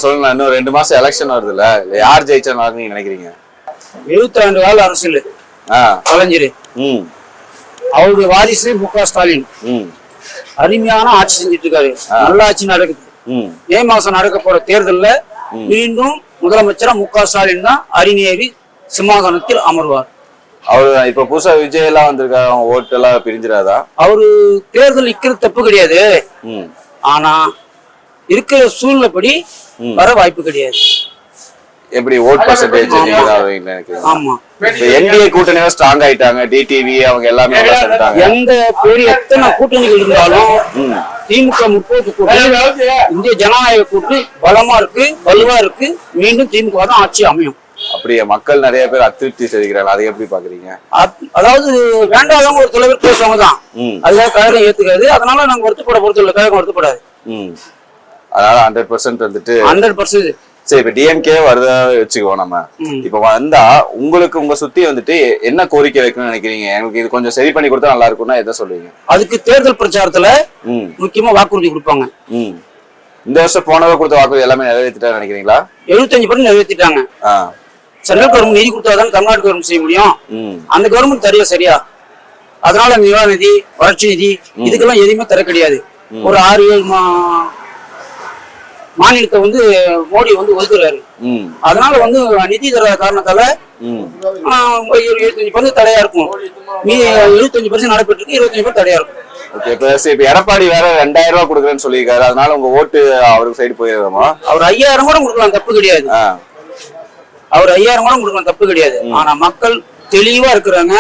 சொல்லுங்க, இன்னும் 2 மாசம் எலெக்ஷன் வருதுல்ல, யார் ஜெயிச்சா நீங்க நினைக்கிறீங்க? 70 ஆண்டு கால அரசியல் கலைஞர், அவருடைய வாரிசு மு.க. ஸ்டாலின் அருமையான ஆட்சி செஞ்சுட்டு இருக்காரு. நல்ல ஆட்சி நடக்குது. மே மாசம் நடக்க போற தேர்தல்ல மீண்டும் முதலமைச்சரா மு.க. ஸ்டாலின் தான் அரிநேறி சிம்மாசனத்தில் அமர்வார். அவரு இப்ப புதுசா விஜய் எல்லாம் வந்திருக்காரு, அவங்க ஓட்டு எல்லாம் பிரிஞ்சிடாதா? அவரு தேர்தல் நிக்கிறது தப்பு கிடையாது, ஆனா இருக்கிற சூழ்நிலைப்படி வர வாய்ப்பு கிடையாது. எப்படி ஓட் பர்சன்டேஜ் ஆமா, என்டிஏ கூட்டணி ஸ்ட்ராங் ஆயிட்டாங்க, டிடிவி அவங்க எல்லாமே எந்த பெரிய எத்தனை கூட்டணிகள் இருந்தாலும் திமுக முற்போக்கு கூட்டணி, இந்திய ஜனநாயக கூட்டணி பலமா இருக்கு, வலுவா இருக்கு. மீண்டும் திமுக தான் ஆட்சி அமையும். அப்படியே மக்கள் நிறைய பேர் அதிருப்தி தெரிவிக்கிறாங்க, அதை எப்படி பாக்குறீங்க? அதாவது வேண்டாதவங்க ஒரு தலைவர் பேசுவாங்க தான், அதுக்காக கழகம் ஏத்துக்காது. அதனால நாங்க வருத்தப்பட பொறுத்து இல்லை, கழகம் வருத்தப்படாது. அதனால 100% வந்துட்டு 100%. சரி, இப்ப டிஎம்கே வருதா வச்சுக்குவோம். நம்ம இப்ப வந்தா உங்களுக்கு உங்க சுத்தி வந்துட்டு என்ன கோரிக்கை வைக்கணும்னு நினைக்கிறீங்க? எங்களுக்கு இது கொஞ்சம் சரி பண்ணி கொடுத்தா நல்லா இருக்கும்னா எதை சொல்லுவீங்க? அதுக்கு தேர்தல் பிரச்சாரத்துல முக்கியமா வாக்குறுதி கொடுப்பாங்க. இந்த வருஷம் போனவரை கொடுத்த வாக்குறுதி எல்லாமே நிறைவேற்றிட்டா நினைக்கிறீங்களா? 75% நிறைவேற்றிட்டாங்க. சென்ட்ரல் கவர்மெண்ட் நிதி கொடுத்தாதான் தமிழ்நாடு கவர்மெண்ட் செய்ய முடியும். அந்த கவர்மெண்ட் தரையா சரியா? அதனால நிவாரண நிதி, வளர்ச்சி நிதி இதுக்கெல்லாம் எதுவுமே தர கிடையாது. ஒரு 6-7 மாநிலத்தை மோடி ஒதுக்குறாரு. அதனால நிதி தர காரணத்தால 75% தடையா இருக்கும். 75% நடைபெற்று இருக்கு, 25% தடையா இருக்கும். இப்ப எடப்பாடி வேற 2000 ரூபாய் கொடுக்குறேன்னு சொல்லியிருக்காரு, அதனால உங்க ஓட்டு அவருக்கு சைடு போயிருமா? அவர் 5000 கூட கொடுக்கலாம், தப்பு கிடையாது. அவர் 5000 கூட கொடுக்கலாம், தப்பு கிடையாது. ஆனா மக்கள் தெளிவா இருக்கிறாங்க.